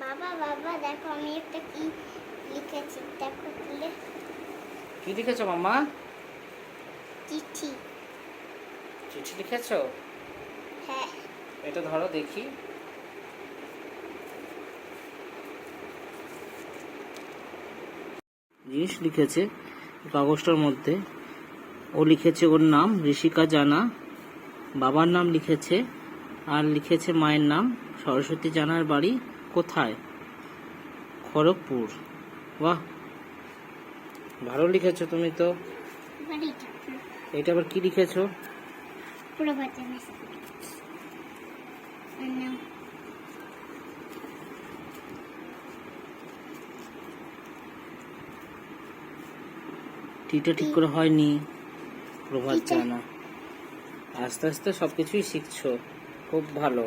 বাবা বাবা দেখো আমি একটা কি লিখেছি, দেখো তুলে। কি লিখেছো মাম্মা? চিঠি। চিঠি লিখেছো? হ্যাঁ। এটা ধরো দেখি। জিনিস লিখেছে কাগজটার মধ্যে। ও লিখেছে ওর নাম ঋষিকা জানা, বাবার নাম লিখেছে, আর লিখেছে মায়ের নাম সরস্বতী জানার বাড়ি কোথায়? খড়গপুর। বাহ, ভালো লিখেছো তুমি তো। এটা আবার কি লিখেছো? টিটা ঠিক করে হয়নি। প্রভাত জানা। আস্তে আস্তে সবকিছুই শিখছো, খুব ভালো।